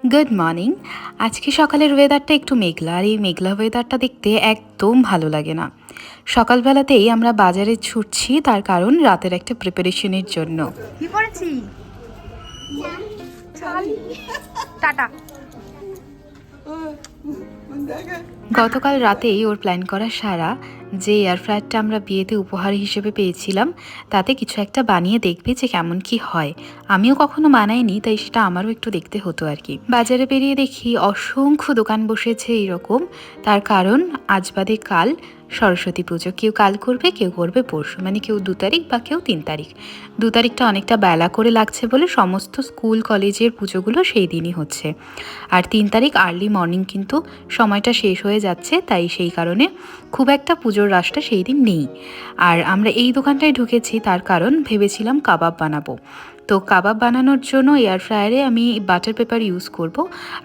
Good morning. আজকে সকালের ওয়েদারটা একটু মেঘলা, আর এই মেঘলা ওয়েদারটা দেখতে একদম ভালো লাগে না। সকালবেলাতেই আমরা বাজারে ছুটছি, তার কারণ রাতের একটা প্রিপারেশনের জন্য। কি পড়েছি? টাটা। গতকাল রাতেই ওর প্ল্যান করা সারা যে এয়ার ফ্রায়ারটা আমরা বিয়েতে উপহার হিসেবে পেয়েছিলাম, তাতে কিছু একটা বানিয়ে দেখবে যে কেমন কি হয়। আমিও কখনো বানাইনি, তাই সেটা আমারও একটু দেখতে হতো আর কি। বাজারে বেরিয়ে দেখি অসংখ্য দোকান বসেছে এইরকম। তার কারণ আজ বাদে কাল সরস্বতী পুজো। কেউ কাল করবে, কেউ করবে পরশু, মানে কেউ 2 তারিখ বা কেউ 3 তারিখ। 2 তারিখটা অনেকটা বেলা করে লাগছে বলে সমস্ত স্কুল কলেজের পুজোগুলো সেই দিনই হচ্ছে। আর 3 তারিখ আর্লি মর্নিং কিন্তু সময়টা শেষ হয়ে যাচ্ছে, তাই সেই কারণে খুব একটা পুজোর রাশটা সেই দিন নেই। আর আমরা এই দোকানটায় ঢুকেছি তার কারণ ভেবেছিলাম কাবাব বানাবো। তো কাবাব বানানোর জন্য এয়ার ফ্রায়ারে আমি বাটার পেপার ইউজ করব।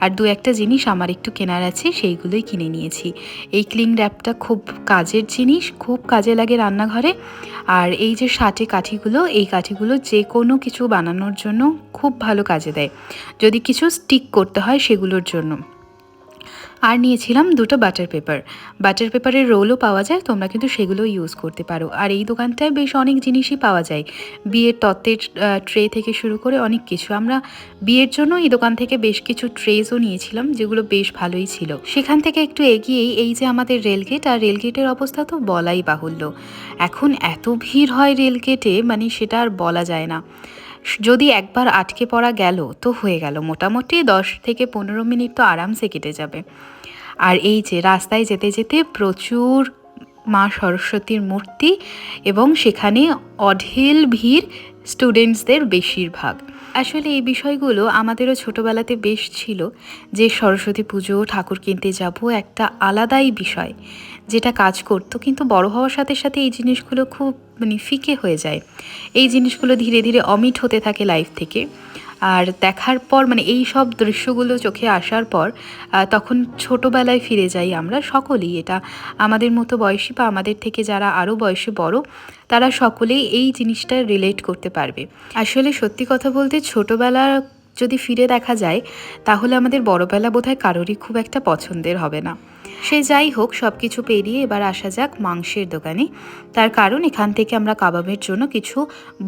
আর 2-1টা জিনিস আমার একটু কেনার আছে, সেইগুলোই কিনে নিয়েছি। এই ক্লিং র্যাপটা খুব কাজের জিনিস, খুব কাজে লাগে রান্নাঘরে। আর এই যে 60 কাঠিগুলো, এই কাঠিগুলো যে কোনো কিছু বানানোর জন্য খুব ভালো কাজে দেয়, যদি কিছু স্টিক করতে হয় সেগুলোর জন্য। আর নিয়েছিলাম 2টো বাটার পেপার। বাটার পেপারের রোলও পাওয়া যায়, তোমরা কিন্তু সেগুলো ইউজ করতে পারো। আর এই দোকানটায় বেশ অনেক জিনিসই পাওয়া যায়, বিয়ের তত্ত্বের ট্রে থেকে শুরু করে অনেক কিছু। আমরা বিয়ের জন্য এই দোকান থেকে বেশ কিছু ট্রেজও নিয়েছিলাম, যেগুলো বেশ ভালোই ছিল। সেখান থেকে একটু এগিয়েই এই যে আমাদের রেলগেট, আর রেলগেটের অবস্থা তো বলাই বাহুল্য। এখন এত ভিড় হয় রেলগেটে, মানে সেটা আর বলা যায় না। যদি একবার আটকে পড়া গেল তো হয়ে গেল, মোটামুটি 10 থেকে 15 মিনিট তো আরামসে কেটে যাবে। আর এই যে রাস্তায় যেতে যেতে প্রচুর মা সরস্বতীর মূর্তি, এবং সেখানে অঢেল ভিড়, স্টুডেন্টসদের বেশিরভাগ। আসলে এই বিষয়গুলো আমাদেরও ছোটোবেলাতে বেশ ছিল, যে সরস্বতী পুজো ঠাকুর কিনতে যাব, একটা আলাদাই বিষয় যেটা কাজ করতো। কিন্তু বড় হওয়ার সাথে সাথে এই জিনিসগুলো খুব ফিকে হয়ে যায়। এই জিনিসগুলো ধীরে ধীরে অমিট হতে থাকে লাইফ থেকে। আর দেখার পর এই সব দৃশ্যগুলো চোখে আসার পর তখন ছোটোবেলায় ফিরে যাই আমরা সকলেই। এটা আমাদের মতো বয়সী বা আমাদের থেকে যারা আরও বয়সে বড়, তারা সকলেই এই জিনিসটা রিলেট করতে পারবে। আসলে সত্যি কথা বলতে ছোটোবেলা যদি ফিরে দেখা যায়, তাহলে আমাদের বড়বেলা বোধহয় কারোরই খুব একটা পছন্দের হবে না। সে যাই হোক, সব কিছু পেরিয়ে এবার আসা যাক মাংসের দোকানে। তার কারণ এখান থেকে আমরা কাবাবের জন্য কিছু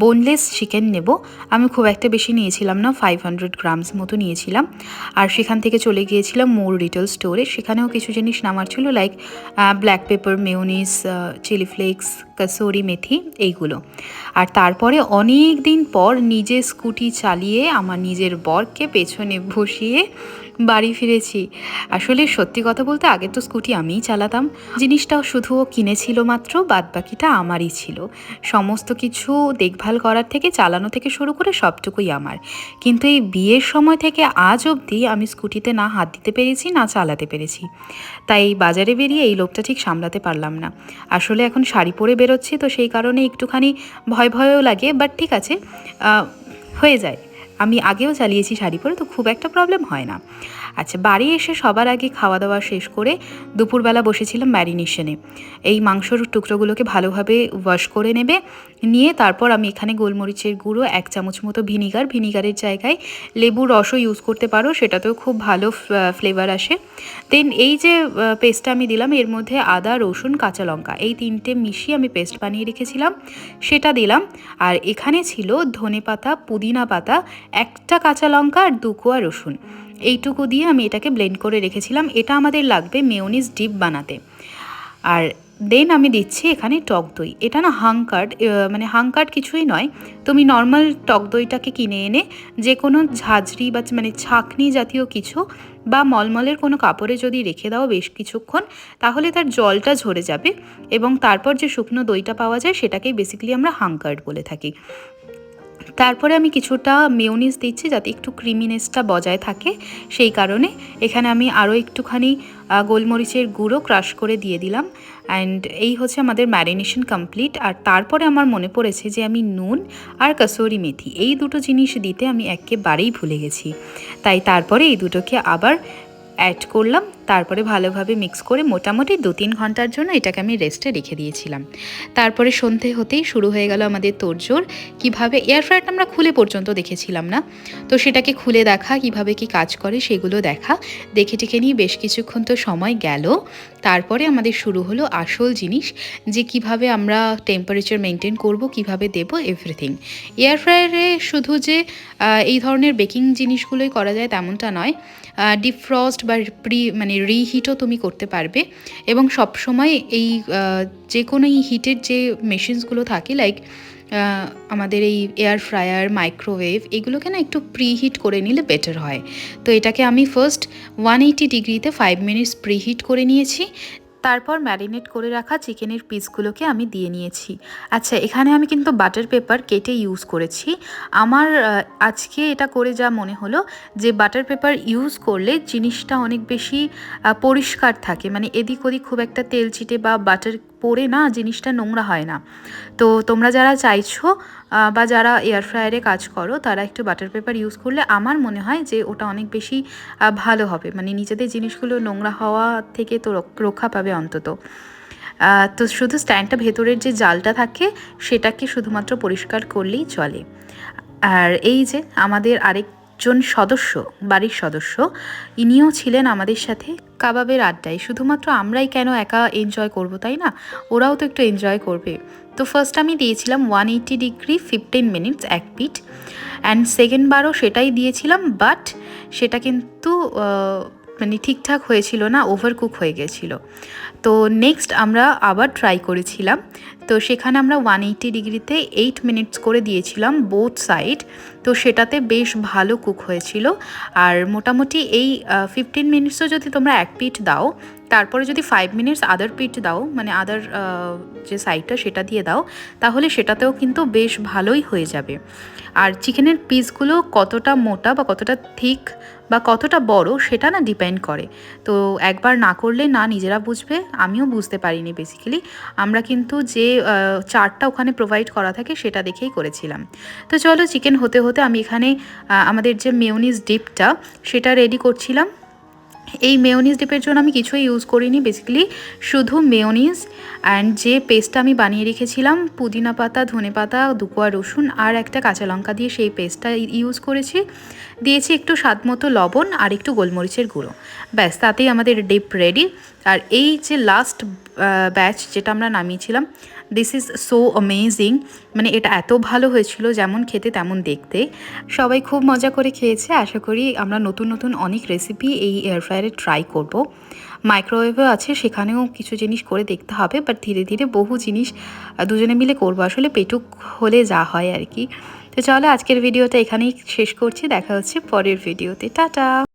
বোনলেস চিকেন নেব। আমি খুব একটা বেশি নিয়েছিলাম না, 500 গ্রামস মতো নিয়েছিলাম। আর সেখান থেকে চলে গিয়েছিলাম মোর রিটেল স্টোরে। সেখানেও কিছু জিনিস নামার ছিল, like black pepper, mayonnaise, chilli flakes, kasuri methi, এইগুলো। আর তারপরে অনেক দিন পর নিজে স্কুটি চালিয়ে আমার নিজের বরকে পেছনে বসিয়ে বাড়ি ফিরেছি। আসলে সত্যি কথা বলতে আগে তো স্কুটি আমিই চালাতাম। জিনিসটাও শুধু ও কিনেছিল মাত্র, বাদবাকিটা আমারই ছিল। সমস্ত কিছু দেখভাল করার থেকে চালানো থেকে শুরু করে সবটুকুই আমার। কিন্তু এই বিয়ের সময় থেকে আজ অবধি আমি স্কুটিতে না হাত দিতে পেরেছি, না চালাতে পেরেছি। তাই বাজারে বেরিয়ে এই লোকটা ঠিক সামলাতে পারলাম না। আসলে এখন শাড়ি পরে বেরোচ্ছি, তো সেই কারণে একটুখানি ভয় ভয়ও লাগে, বাট ঠিক আছে, হয়ে যায়। আমি আগেও চালিয়েছি শাড়ি পরে, তো খুব একটা প্রবলেম হয় না। আচ্ছা, বাড়ি এসে সবার আগে খাওয়া দাওয়া শেষ করে দুপুরবেলা বসেছিলাম ম্যারিনেশনে। এই মাংসর টুকরোগুলোকে ভালোভাবে ওয়াশ করে নেবে, নিয়ে তারপর আমি এখানে গোলমরিচের গুঁড়ো, 1 চামচ মতো ভিনিগারের জায়গায় লেবুর রসও ইউজ করতে পারো, সেটাতেও খুব ভালো ফ্লেভার আসে। দেন এই যে পেস্টটা আমি দিলাম, এর মধ্যে আদা, রসুন, কাঁচা লঙ্কা, এই 3টে মিশিয়ে আমি পেস্ট বানিয়ে রেখেছিলাম, সেটা দিলাম। আর এখানে ছিল ধনেপাতা, পুদিনা পাতা, 1টা কাঁচা লঙ্কা আর 2 কোয়া রসুন। এইটুকু দিয়ে আমি এটাকে ব্লেন্ড করে রেখেছিলাম। এটা আমাদের লাগবে মেয়োনিজ ডিপ বানাতে। আর দেন আমি দিচ্ছি এখানে টক দই। এটা না হাংকার্ড কিছুই নয়। তুমি নর্মাল টক দইটাকে কিনে এনে যে কোনো ঝাঁঝরি বা ছাঁকনি জাতীয় কিছু বা মলমলের কোনো কাপড়ে যদি রেখে দাও বেশ কিছুক্ষণ, তাহলে তার জলটা ঝরে যাবে, এবং তারপর যে শুকনো দইটা পাওয়া যায় সেটাকেই বেসিক্যালি আমরা হাংকার্ড বলে থাকি। তারপরে আমি কিছুটা মেয়োনিজ দিচ্ছি যাতে একটু ক্রিমিনেসটা বজায় থাকে, সেই কারণে এখানে আমি আরও একটুখানি গোলমরিচের গুঁড়ো ক্রাশ করে দিয়ে দিলাম। অ্যান্ড এই হচ্ছে আমাদের ম্যারিনেশন কমপ্লিট। আর তারপরে আমার মনে পড়েছে যে আমি নুন আর কাসুরি মেথি, এই দুটো জিনিস দিতে আমি একেবারেই ভুলে গেছি। তাই তারপরে এই দুটোকে আবার অ্যাড করলাম, তারপরে ভালোভাবে মিক্স করে মোটামুটি 2-3 ঘন্টার জন্য এটাকে আমি রেস্টে রেখে দিয়েছিলাম। তারপরে সন্ধে হতেই শুরু হয়ে গেল আমাদের তোড়জোড়। কীভাবে এয়ার ফ্রায়ারটা আমরা খুলে পর্যন্ত দেখেছিলাম না, তো সেটাকে খুলে দেখা, কিভাবে কি কাজ করে সেগুলো দেখা, দেখে টেখে নিয়ে বেশ কিছুক্ষণ তো সময় গেল। তারপরে আমাদের শুরু হলো আসল জিনিস, যে কিভাবে আমরা টেম্পারেচার মেনটেন করব, কিভাবে দেব, এভরিথিং। এয়ার ফ্রায়ারে শুধু যে এই ধরনের বেকিং জিনিসগুলোই করা যায় তেমনটা নয়, ডিফ্রস্ট বা রিহিটও তুমি করতে পারবে। এবং সবসময় এই যে কোনো এই হিটের যে মেশিনসগুলো থাকে, লাইক আমাদের এই এয়ার ফ্রায়ার, মাইক্রোওয়েভ, এগুলোকে না একটু প্রিহিট করে নিলে বেটার হয়। তো এটাকে আমি ফার্স্ট 180 ডিগ্রিতে 5 মিনিটস প্রিহিট করে নিয়েছি। তারপর ম্যারিনেট করে রাখা চিকেনের পিসগুলোকে আমি দিয়ে নিয়েছি। আচ্ছা, এখানে আমি কিন্তু বাটার পেপার কেটে ইউজ করেছি। আমার আজকে এটা করে যা মনে হলো যে বাটার পেপার ইউজ করলে জিনিসটা অনেক বেশি পরিষ্কার থাকে, মানে এদিক ওদিক খুব একটা তেল চিটে বা বাটার পরে না জিনিসটা নোংরা হয় না। তো তোমরা যারা চাইছো বা যারা এয়ার ফ্রায়ারে কাজ করো, তারা একটু বাটার পেপার ইউজ করলে আমার মনে হয় যে ওটা অনেক বেশি ভালো হবে, মানে নিজেদের জিনিসগুলো নোংরা হওয়া থেকে তো রক্ষা পাবে অন্তত। তো শুধু স্ট্যান্ডটা ভেতরের যে জালটা থাকে সেটাকে শুধুমাত্র পরিষ্কার করলেই চলে। আর এই যে আমাদের আরেকজন সদস্য, বাড়ির সদস্য, ইনিও ছিলেন আমাদের সাথে কাবাবের আড্ডায়। শুধুমাত্র আমরাই কেন একা এনজয় করব, তাই না? ওরাও তো একটু এনজয় করবে। তো ফার্স্ট আমি দিয়েছিলাম 180 ডিগ্রি 15 মিনিটস এক পিঠ, অ্যান্ড সেকেন্ড বারও সেটাই দিয়েছিলাম, বাট সেটা কিন্তু মানে ঠিকঠাক হয়েছিল না, ওভারকুক হয়ে গেছিলো। তো নেক্সট আমরা আবার ট্রাই করেছিলাম, তো সেখানে আমরা 180 ডিগ্রিতে 8 মিনিটস করে দিয়েছিলাম বোথ সাইড। তো সেটাতে বেশ ভালো কুক হয়েছিল। আর মোটামুটি এই 15 মিনিটসও যদি তোমরা এক পিঠ দাও, তারপরে যদি 5 মিনিটস আদার পিঠ দাও, মানে আদার যে সাইডটা সেটা দিয়ে দাও, তাহলে সেটাতেও কিন্তু বেশ ভালোই হয়ে যাবে। আর চিকেনের পিসগুলো কতটা মোটা বা কতটা থিক বা কতটা বড় সেটা না ডিপেন্ড করে। তো একবার না করলে না নিজেরা বুঝবে, আমিও বুঝতে পারিনি বেসিক্যালি। আমরা কিন্তু যে চার্টটা ওখানে প্রোভাইড করা থাকে সেটা দেখেই করেছিলাম। তো চলো, চিকেন হতে হতে আমি এখানে আমাদের যে মেয়োনিজ ডিপটা সেটা রেডি করছিলাম। এই মেয়োনিজ ডিপের জন্য আমি কিছুই ইউজ করিনি, বেসিক্যালি শুধু মেয়োনিজ অ্যান্ড যে পেস্টটা আমি বানিয়ে রেখেছিলাম, পুদিনা পাতা, ধনে পাতা, 2 কোয়া রসুন আর একটা কাঁচা লঙ্কা দিয়ে সেই পেস্টটা ইউজ করেছি। দিয়েছি একটু স্বাদ মতো লবণ আর একটু গোলমরিচের গুঁড়ো, ব্যাস তাতেই আমাদের ডিপ রেডি। আর এই যে লাস্ট ব্যাচ যেটা আমরা নামিয়েছিলাম, দিস ইজ সো অ্যামেজিং, মানে এটা এত ভালো হয়েছিল, যেমন খেতে তেমন দেখতে। সবাই খুব মজা করে খেয়েছে। আশা করি আমরা নতুন নতুন অনেক রেসিপি এই এয়ার ফ্রায়ারে ট্রাই করব। মাইক্রোওয়েভও আছে, সেখানেও কিছু জিনিস করে দেখতে হবে, বাট ধীরে ধীরে বহু জিনিস দুজনে মিলে করবো, আসলে পেটুক হলে যা হয় আর কি। তো চলো, আজকের ভিডিওটা এখানেই শেষ করছি, দেখা হচ্ছে পরের ভিডিওতে, টাটা।